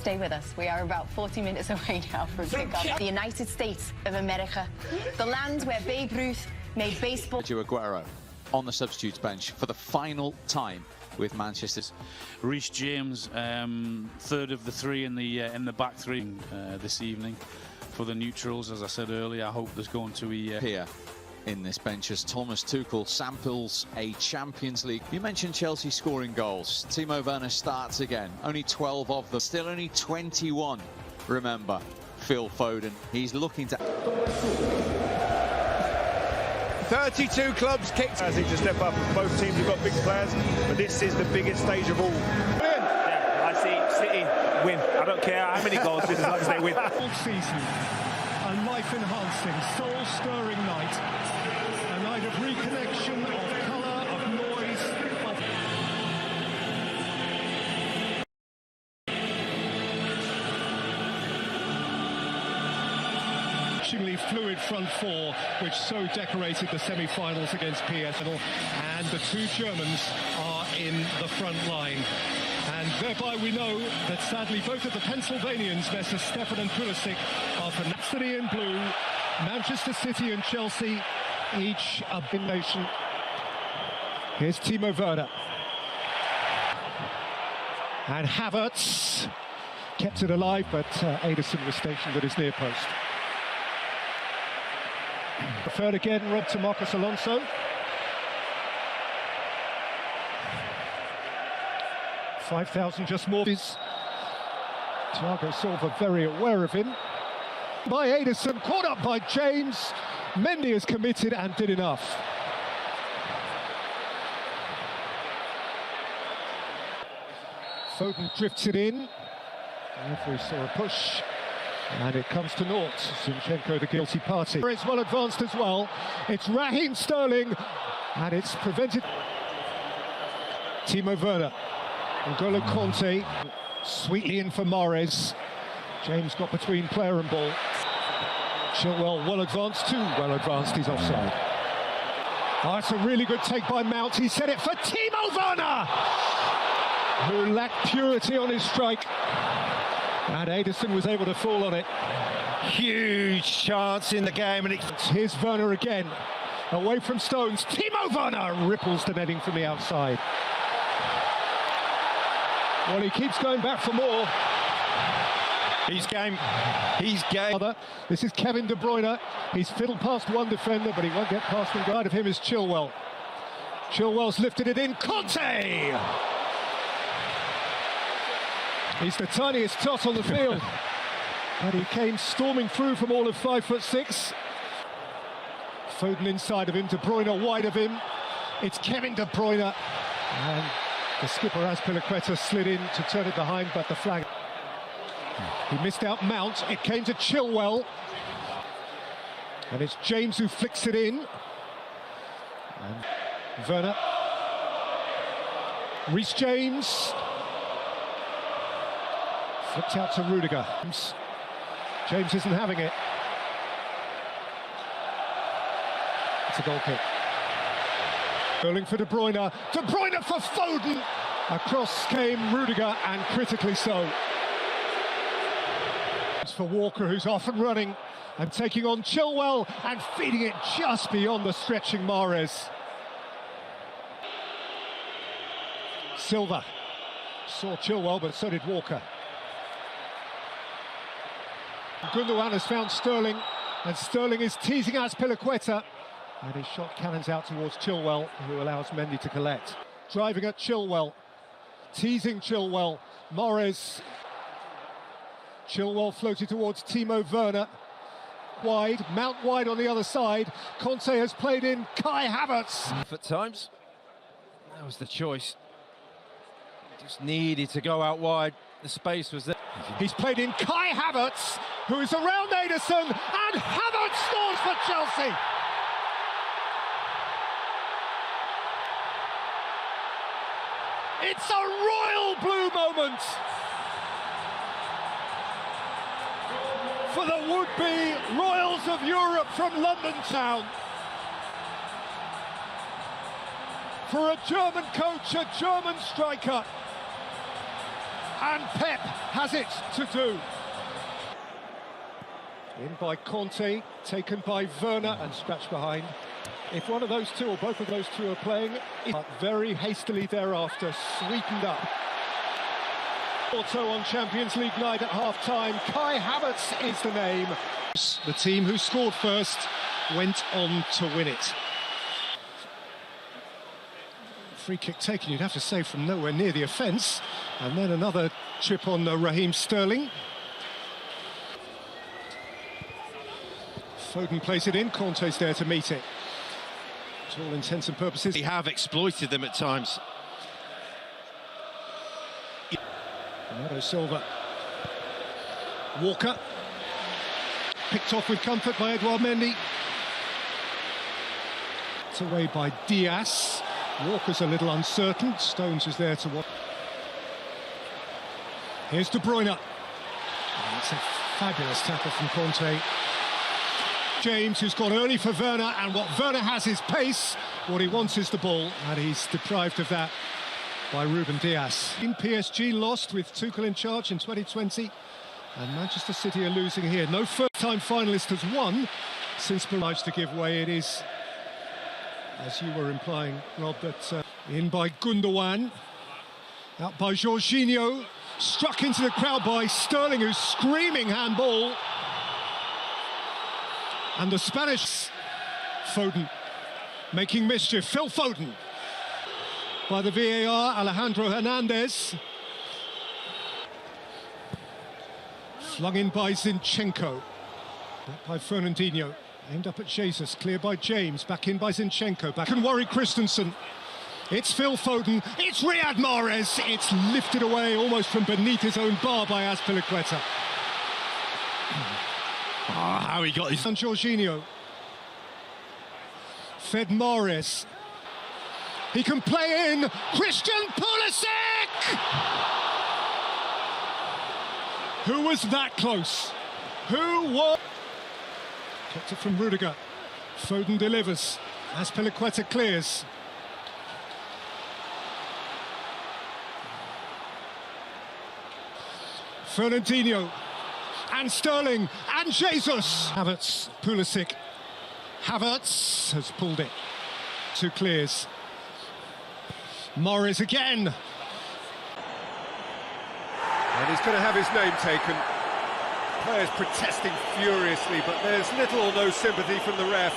Stay with us. We are about 40 minutes away now from kickoff. The United States of America, the land where Babe Ruth made baseball. Aguero on the substitutes bench for the final time with Manchester's. Reece James, third of the three in the back three this evening for the neutrals. As I said earlier, I hope there's going to be here in this bench as Thomas Tuchel samples a Champions League. You mentioned Chelsea scoring goals. Timo Werner starts again. Only 12 of them. Still only 21. Remember, Phil Foden. He's looking to 32 clubs kicked. As he to step up. Both teams have got big players, but this is the biggest stage of all. Yeah, I see City win. I don't care how many goals, just as long as they win. All season, a life-enhancing, soul-stirring night. A night of reconnection, of colour, of noise, of... fluid front four, which so decorated the semi-finals against PSL, and the two Germans are in the front line. And thereby we know that sadly both of the Pennsylvanians, Messrs Stefan and Pulisic, are for City in blue, Manchester City and Chelsea, each a big nation. Here's Timo Werner. And Havertz kept it alive, but Ederson was stationed at his near post. The third again, robbed to Marcos Alonso. $5,000 just more. Thiago Silva very aware of him. By Ederson, caught up by James. Mendy is committed and did enough. Foden drifts it in. Referee saw a push. And it comes to naught. Zinchenko, the guilty party. It's well advanced as well. It's Raheem Sterling, and it's prevented. Timo Werner, N'Golo Conte, sweetly in for Mahrez. James got between player and ball. Chilwell well advanced, too well advanced. He's offside. Oh, it's a really good take by Mount. He set it for Timo Werner, who lacked purity on his strike. And Ederson was able to fall on it. Huge chance in the game, and here's Werner again, away from Stones. Timo Werner ripples the netting from the outside. Well, he keeps going back for more. He's game. He's game. This is Kevin De Bruyne. He's fiddled past one defender, but he won't get past one. Guide of him is Chilwell. Chilwell's lifted it in. Conte! He's the tiniest tot on the field. And he came storming through from all of 5'6". Foden inside of him, De Bruyne wide of him. It's Kevin De Bruyne. And the skipper Azpilicueta slid in to turn it behind, but the flag. He missed out Mount. It came to Chilwell. And it's James who flicks it in. And Werner. Reece James. Flipped out to Rudiger. James isn't having it. It's a goal kick. Sterling for De Bruyne. De Bruyne for Foden. Across came Rudiger, and critically so. It's for Walker, who's off and running and taking on Chilwell and feeding it just beyond the stretching Mahrez. Silva saw Chilwell, but so did Walker. Gundogan has found Sterling, and Sterling is teasing Azpilicueta, and his shot cannons out towards Chilwell, who allows Mendy to collect. Driving at Chilwell, teasing Chilwell, Mahrez. Chilwell floated towards Timo Werner, wide, Mount wide on the other side. Conte has played in Kai Havertz. At times, that was the choice. Just needed to go out wide. The space was there. He's played in Kai Havertz, who is around Ederson, and Havertz scores for Chelsea. It's a royal blue moment for the would-be Royals of Europe from London town. For a German coach, a German striker. And Pep has it to do. In by Conte, taken by Werner and scratched behind. If one of those two or both of those two are playing, very hastily thereafter, sweetened up. Also on Champions League night at half-time, Kai Havertz is the name. The team who scored first went on to win it. Free kick taken, you'd have to say, from nowhere near the offence. And then another chip on Raheem Sterling. Foden plays it in, Conte's there to meet it. To all intents and purposes, They have exploited them at times. Bernardo Silva. Walker. Picked off with comfort by Edouard Mendy. It's away by Diaz. Walker's a little uncertain. Stones is there to watch. Here's De Bruyne. Oh, it's a fabulous tackle from Conte. James, who's gone early for Werner, and what Werner has is pace. What he wants is the ball, and he's deprived of that by Ruben Diaz. PSG lost with Tuchel in charge in 2020, and Manchester City are losing here. No first-time finalist has won since obliged to give way. It is, as you were implying, Rob, that in by Gundogan, out by Jorginho, struck into the crowd by Sterling, who's screaming handball. And the Spanish, Foden, making mischief. Phil Foden. By the VAR, Alejandro Hernandez. Flung in by Zinchenko. Back by Fernandinho. Aimed up at Jesus. Clear by James. Back in by Zinchenko. Back and worry Christensen. It's Phil Foden. It's Riyad Mahrez. It's lifted away almost from beneath his own bar by Azpilicueta. Oh, how he got his... And Jorginho. Fed Mahrez. He can play in. Christian Pulisic! Who was that close? Who was... Kept it from Rudiger. Foden delivers. Azpilicueta clears. Fernandinho. And Sterling, and Jesus. Havertz, Pulisic. Havertz has pulled it. Two clears. Morris again. And he's going to have his name taken. Players protesting furiously, but there's little or no sympathy from the ref.